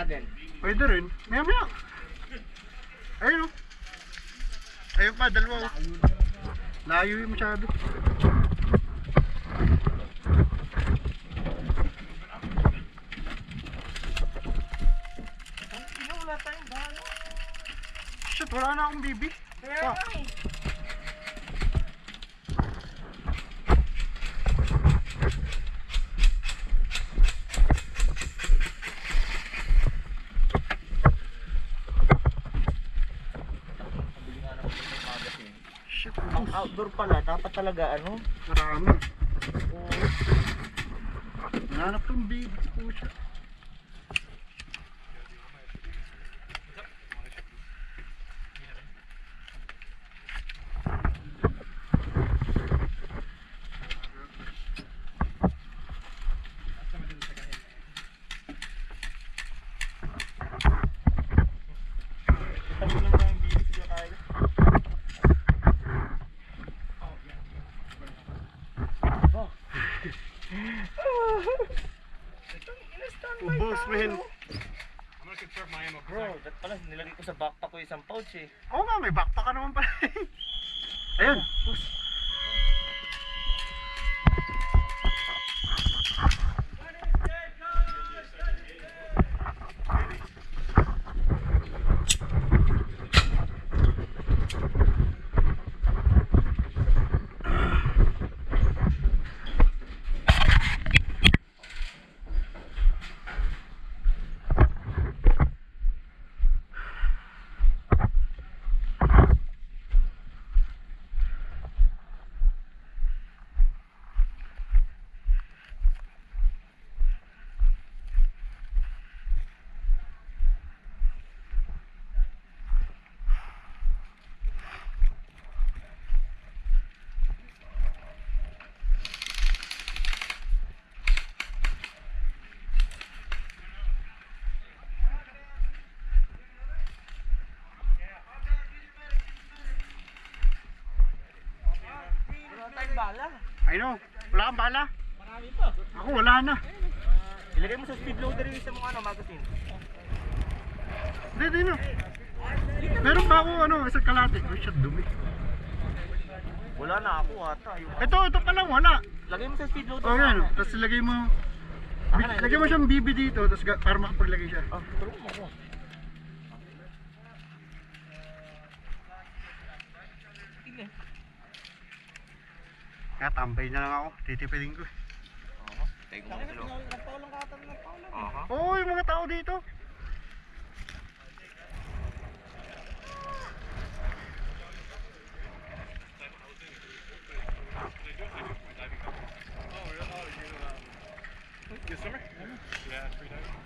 natin. Pwede rin. Maya maya. Ayun o. Ayun pa, dalawa o. Layo yung masyado. Wala tayong balo. Shit, wala na akong bibi. Kaya nga eh. Shit, Ang outdoor pala, dapat talaga ano? marami. Oo. Nanap tong bibi po siya. Ubus, men. Bro, that pala nilagay ko sa backpack ko isang pouch eh. Oo nga, may backpack ka naman pala. Ayun. Wala tayong bala. I know. Wala kang bala. Marami pa. Ako, wala na. Ilagay mo sa speed loader yung isa mong ano, magazine. Hindi na. Meron pa ako, isang kalate. Uy, shit, dumi. Wala na ako ata. Ito pa lang, wala. Lagay mo sa speed loader. O yan, tapos lagay mo. Lagay mo siyang bibi dito, tapos para makapaglagay siya. Ah, tulungan mo ako. Kaya tambay na lang ako, titipidin ko. Oo. Tayo ko mga dalawa. Nagpaulang ka ata ng nagpaulang. Aha. Oo, yung mga tao dito. Good summer? Yeah, free diving.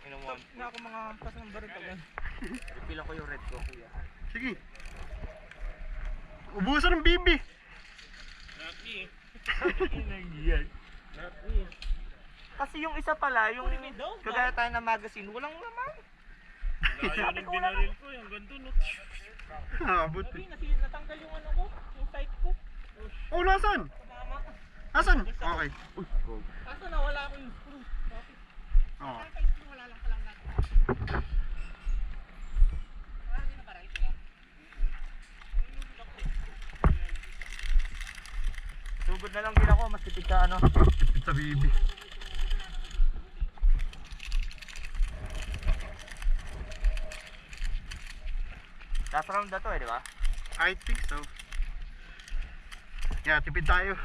Inamuan. Na ako mga hampas ng baril pag Refill ko yung red ko, kuya. Sige. Ubusan ng bibi. Not me. Not me. Kasi yung isa pala, yung kagaya tayo ng magazine, walang naman. Layo ng binaril ko, yung ganito, no? Abot Sabi, eh. natanggal yung ano ko, yung sight ko. Oh, nasan? Tama. Asan? Okay. Uy, go. Kaso nawala ko yung screw. Oo. Wala lang palang natin. Marami na baril kaya? Sugod na lang din ako, mas tipid ka ano. Tipid sa bibi. Last round na to eh, di ba? I think so. Yeah, tipid tayo.